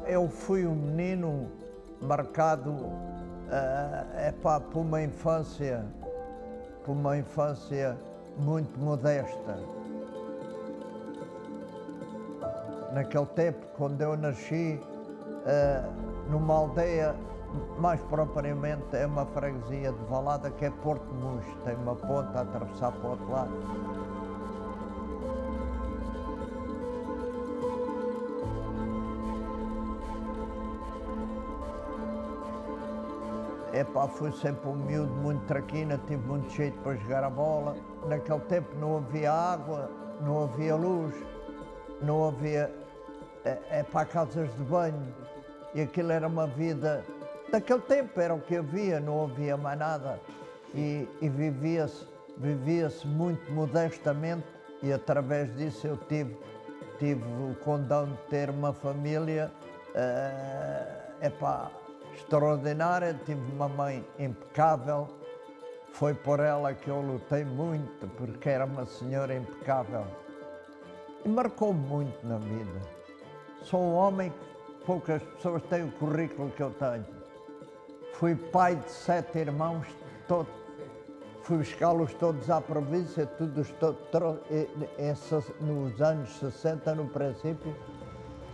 Eu fui um menino marcado por uma infância muito modesta. Naquele tempo, quando eu nasci, numa aldeia, mais propriamente é uma freguesia de Valada, que é Porto Mux, tem uma ponta a atravessar para o outro lado. Fui sempre um miúdo muito traquina, tive muito jeito para jogar a bola. Naquele tempo não havia água, não havia luz, não havia casas de banho. E aquilo era uma vida... Naquele tempo era o que havia, não havia mais nada. E vivia-se muito modestamente, e através disso eu tive o condão de ter uma família extraordinária. Tive uma mãe impecável, foi por ela que eu lutei muito, porque era uma senhora impecável. E marcou-me muito na vida. Sou um homem que poucas pessoas têm o currículo que eu tenho. Fui pai de 7 irmãos, fui buscá-los todos à província, nos anos 60, no princípio.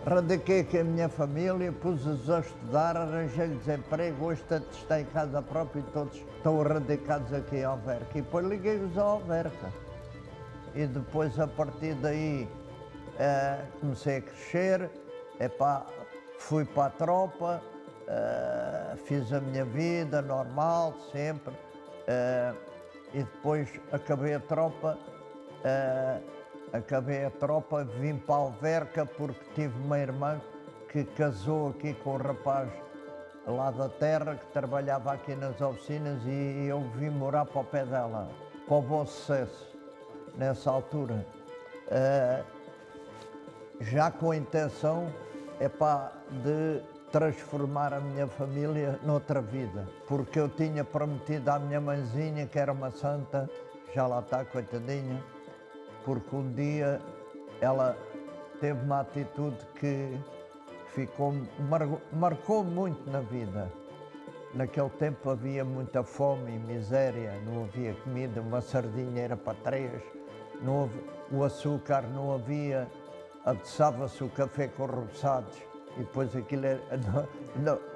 Radiquei aqui a minha família, pus-os a estudar, arranjei-lhes emprego, hoje todos estão em casa própria e todos estão radicados aqui em Alverca. E depois liguei-os a Alverca. E depois, a partir daí, comecei a crescer, fui para a tropa, fiz a minha vida normal, sempre, e depois acabei a tropa, vim para Alverca porque tive uma irmã que casou aqui com um rapaz lá da terra, que trabalhava aqui nas oficinas, e eu vim morar para o pé dela, para o Bom Sucesso, nessa altura. Já com a intenção de transformar a minha família noutra vida, porque eu tinha prometido à minha mãezinha, que era uma santa, já lá está, coitadinha, porque um dia ela teve uma atitude que marcou muito na vida. Naquele tempo havia muita fome e miséria, não havia comida, uma sardinha era para 3, o açúcar não havia, adoçava-se o café com roçados, e depois aquilo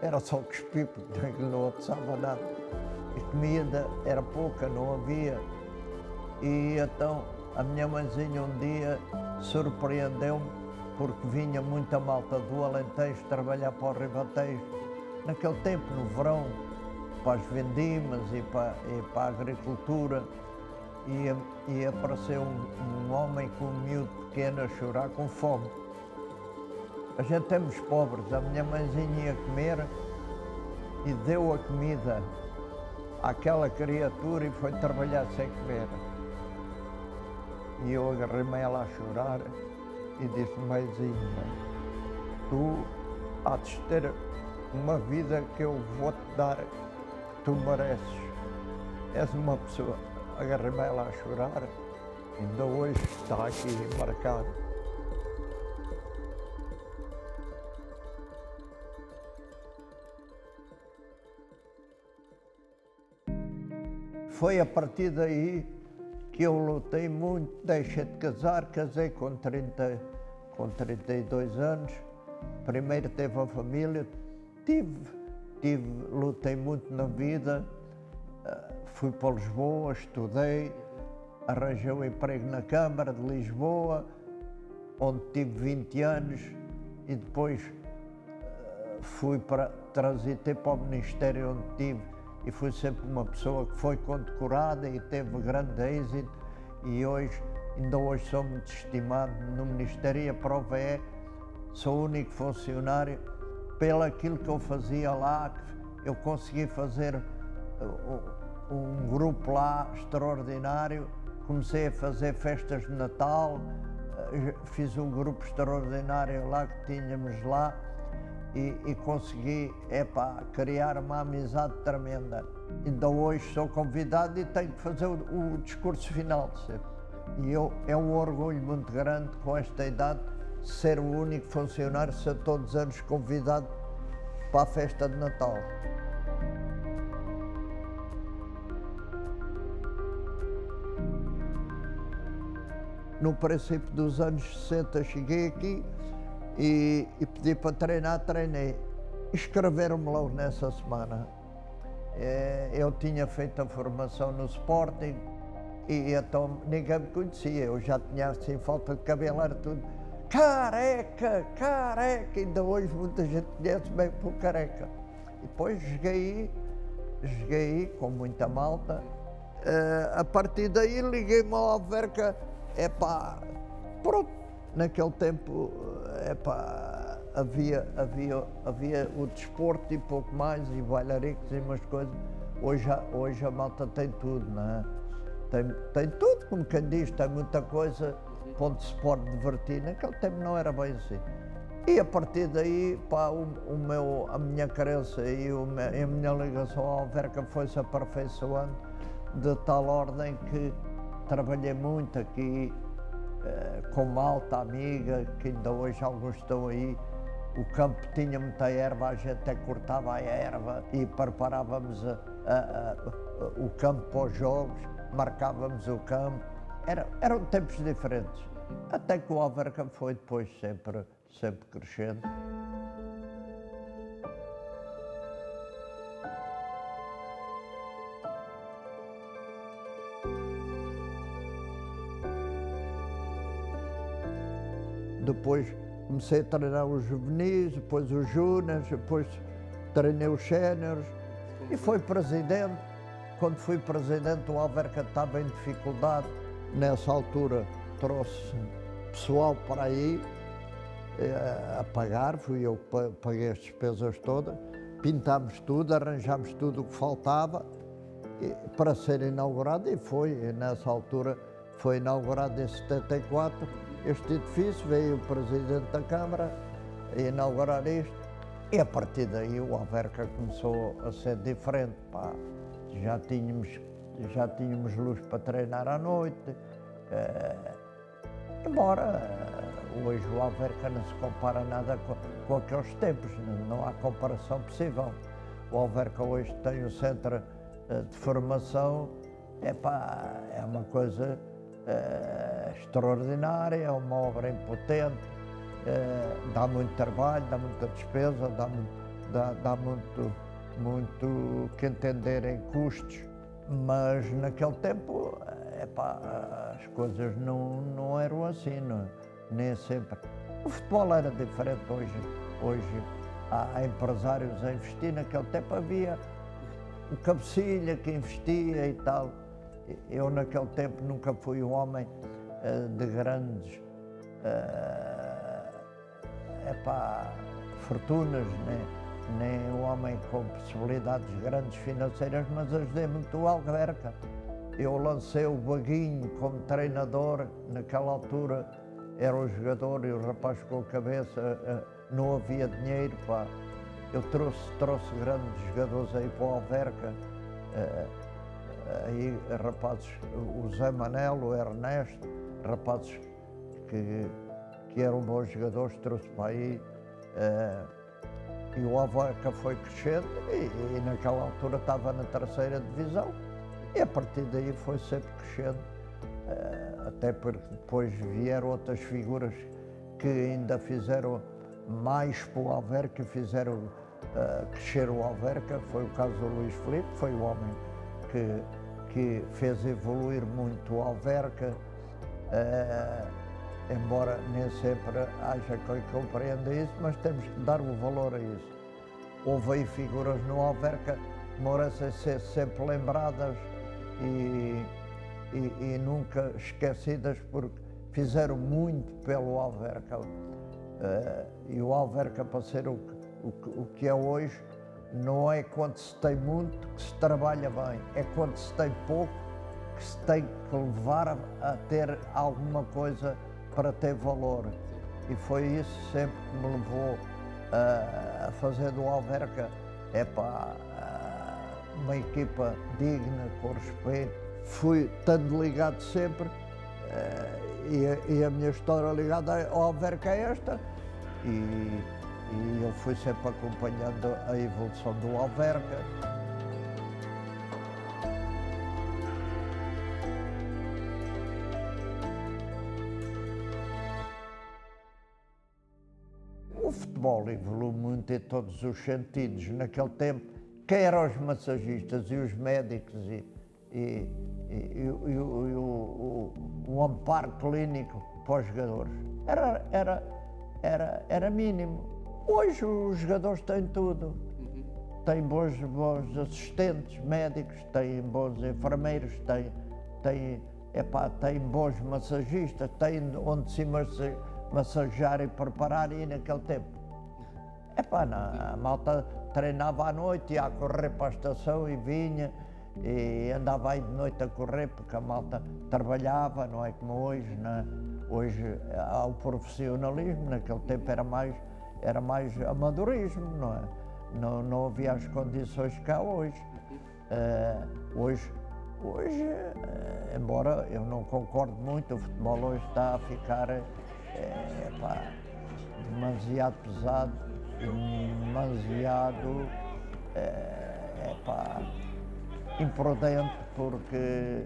era só cuspir, porque aquilo não adoçava nada. A comida era pouca, não havia, e então a minha mãezinha um dia surpreendeu-me, porque vinha muita malta do Alentejo trabalhar para o Ribatejo, naquele tempo, no verão, para as vendimas e para a agricultura, e apareceu um homem com um miúdo pequeno a chorar com fome. A gente temos pobres, a minha mãezinha ia comer e deu a comida àquela criatura e foi trabalhar sem comer. E eu agarrei-me a ela a chorar e disse: mãezinha, tu hás de ter uma vida que eu vou-te dar, que tu mereces. És uma pessoa. Agarrei-me a ela a chorar, ainda hoje está aqui marcado. Foi a partir daí que eu lutei muito, deixei de casar, casei com 32 anos, primeiro teve a família, lutei muito na vida, fui para Lisboa, estudei, arranjei um emprego na Câmara de Lisboa, onde tive 20 anos, e depois transitei para o Ministério onde tive, e fui sempre uma pessoa que foi condecorada e teve grande êxito, e ainda hoje sou muito estimado no Ministério, e a prova é, sou o único funcionário, pelo aquilo que eu fazia lá, eu consegui fazer um grupo lá extraordinário, comecei a fazer festas de Natal, fiz um grupo extraordinário lá que tínhamos lá, e consegui criar uma amizade tremenda. Ainda hoje sou convidado e tenho que fazer o discurso final de sempre. E é um orgulho muito grande, com esta idade, ser o único funcionário a ser todos os anos convidado para a festa de Natal. No princípio dos anos 60 cheguei aqui e pedi para treinar, treinei. Inscreveram-me logo nessa semana. Eu tinha feito a formação no Sporting e então ninguém me conhecia. Eu já tinha assim falta de cabelo, era tudo careca, careca. Ainda hoje muita gente conhece bem por careca. E depois joguei aí com muita malta. A partir daí liguei-me ao Alverca. Pronto, naquele tempo, havia o desporto e pouco mais, e bailaricos e umas coisas. Hoje a malta tem tudo, não é? Tem tudo, como quem diz, tem muita coisa, ponto se pode divertir. Naquele tempo não era bem assim. E a partir daí, a minha crença e a minha ligação ao Alverca foi-se aperfeiçoando de tal ordem que trabalhei muito aqui com malta amiga, que ainda hoje alguns estão aí. O campo tinha muita erva, a gente até cortava a erva e preparávamos o campo para os jogos, marcávamos o campo. Eram tempos diferentes. Até que o Alverca foi depois sempre crescendo. Depois comecei a treinar os juvenis, depois os júniores, depois treinei os séniores e fui presidente. Quando fui presidente, o Alverca estava em dificuldade. Nessa altura trouxe pessoal para aí a pagar, fui eu que paguei as despesas todas, pintámos tudo, arranjámos tudo o que faltava para ser inaugurado e foi. E nessa altura foi inaugurado em 74. Este edifício, veio o Presidente da Câmara a inaugurar isto e a partir daí o Alverca começou a ser diferente. Já tínhamos luz para treinar à noite, embora hoje o Alverca não se compara nada com aqueles tempos, não há comparação possível. O Alverca hoje tem o centro de formação, é uma coisa extraordinária, é uma obra impotente, dá muito trabalho, dá muita despesa, dá muito que entender em custos, mas naquele tempo as coisas não eram assim, nem sempre. O futebol era diferente hoje há empresários a investir. Naquele tempo havia o cabecilha que investia e tal. Eu naquele tempo nunca fui um homem de grandes fortunas, nem um homem com possibilidades grandes financeiras, mas ajudei muito o Alverca. Eu lancei o Baguinho como treinador, naquela altura era o jogador e o rapaz com a cabeça, não havia dinheiro, Eu trouxe grandes jogadores aí para o Alverca, aí rapazes, o Zé Manel, o Ernesto, rapazes que eram bons jogadores, trouxe para aí. E o Alverca foi crescendo e naquela altura estava na terceira divisão e a partir daí foi sempre crescendo, até porque depois vieram outras figuras que ainda fizeram mais para o Alverca, fizeram crescer o Alverca. Foi o caso do Luís Filipe, foi o homem que fez evoluir muito o Alverca, embora nem sempre haja quem compreenda isso, mas temos que dar o valor a isso. Houve aí figuras no Alverca que merecem ser sempre lembradas e nunca esquecidas, porque fizeram muito pelo Alverca. E o Alverca, para ser o que é hoje, não é quando se tem muito que se trabalha bem, é quando se tem pouco que se tem que levar a ter alguma coisa para ter valor. E foi isso sempre que me levou a fazer do Alverca uma equipa digna, com respeito. Fui estando ligado sempre E a minha história ligada ao Alverca é esta, e eu fui sempre acompanhando a evolução do Alverca. O futebol evoluiu muito em todos os sentidos. Naquele tempo, quem eram os massagistas e os médicos e o amparo clínico para os jogadores? Era mínimo. Hoje os jogadores têm tudo. Têm bons assistentes médicos, têm bons enfermeiros, têm bons massagistas, têm onde se massagear e preparar, e naquele tempo. A malta treinava à noite, ia a correr para a estação e vinha, e andava aí de noite a correr, porque a malta trabalhava, não é como hoje, né? Hoje há o profissionalismo, naquele tempo era mais amadorismo, não é? Não havia as condições que há hoje. Hoje, embora eu não concordo muito, o futebol hoje está a ficar demasiado pesado, demasiado imprudente, porque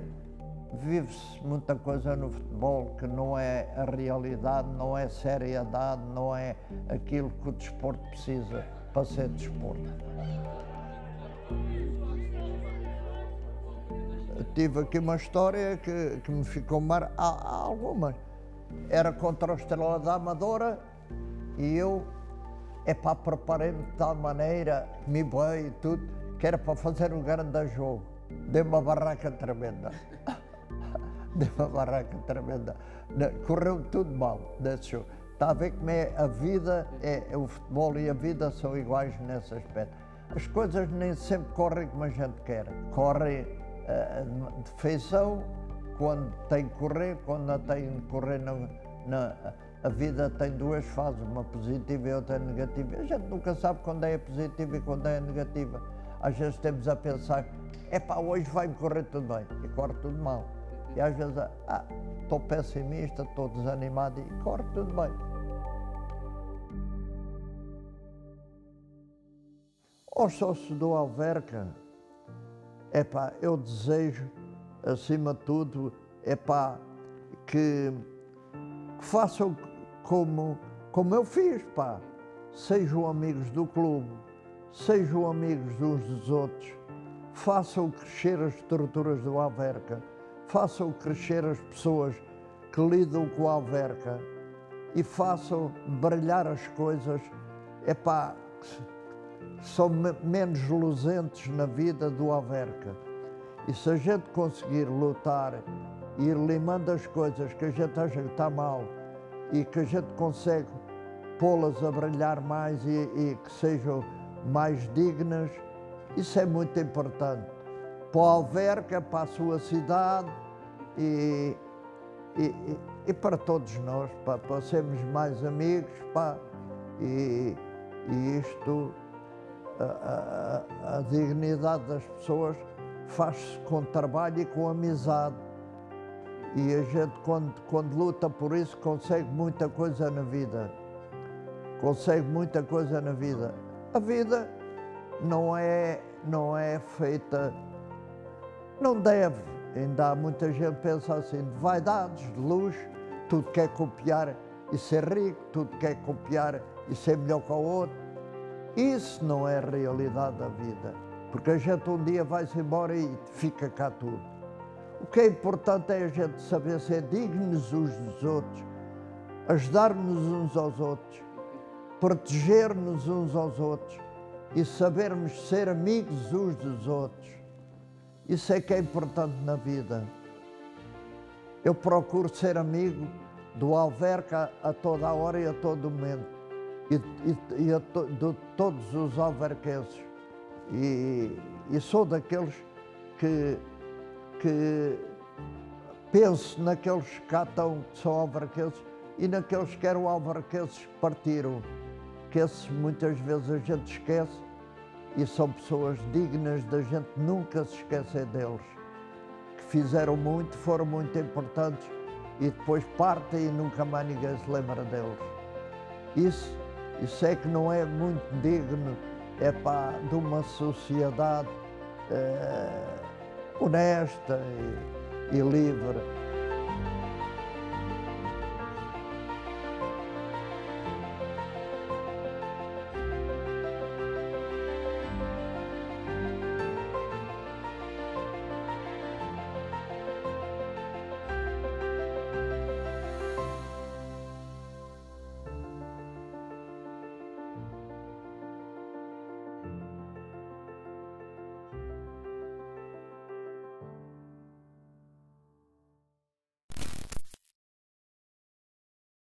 vive-se muita coisa no futebol que não é a realidade, não é seriedade, não é aquilo que o desporto precisa para ser desporto. Tive aqui uma história que me ficou há algumas. Era contra o Estrela da Amadora e eu preparei-me de tal maneira, comi bem e tudo, que era para fazer um grande jogo. Dei uma barraca tremenda. Dei uma barraca tremenda. Correu tudo mal nesse jogo. Está a ver como é a vida, o futebol e a vida são iguais nesse aspecto. As coisas nem sempre correm como a gente quer. Correm de feição, quando tem que correr, quando não tem que correr, a vida tem duas fases, uma positiva e outra negativa. A gente nunca sabe quando é positiva e quando é negativa. Às vezes temos a pensar, hoje vai-me correr tudo bem, e corre tudo mal. E às vezes, estou pessimista, estou desanimado, e corre tudo bem. Aos sócios do Alverca, eu desejo, acima de tudo, que façam como eu fiz, Sejam amigos do clube, sejam amigos uns dos outros, façam crescer as estruturas do Alverca, façam crescer as pessoas que lidam com o Alverca e façam brilhar as coisas, são menos luzentes na vida do Alverca. E se a gente conseguir lutar e ir limando as coisas que a gente acha que está mal e que a gente consegue pô-las a brilhar mais e que sejam mais dignas, isso é muito importante para o Alverca, para a sua cidade e para todos nós, para sermos mais amigos, e isto, a dignidade das pessoas faz-se com trabalho e com amizade. E a gente, quando luta por isso, consegue muita coisa na vida. Consegue muita coisa na vida. A vida não é feita, não deve. Ainda há muita gente que pensa assim, de vaidades, de luxo, tudo quer copiar e ser rico, tudo quer copiar e ser melhor que o outro. Isso não é a realidade da vida, porque a gente um dia vai-se embora e fica cá tudo. O que é importante é a gente saber ser dignos uns dos outros, ajudar-nos uns aos outros, proteger-nos uns aos outros e sabermos ser amigos uns dos outros. Isso é que é importante na vida. Eu procuro ser amigo do Alverca a toda a hora e a todo momento, de todos os alverquenses. E sou daqueles que penso naqueles que cá estão, que são alverquenses, e naqueles que eram alverquenses que partiram, que esses muitas vezes a gente esquece, e são pessoas dignas da gente nunca se esquecer deles, que fizeram muito, foram muito importantes e depois partem e nunca mais ninguém se lembra deles. Isso é que não é muito digno, é pá, de uma sociedade honesta e livre.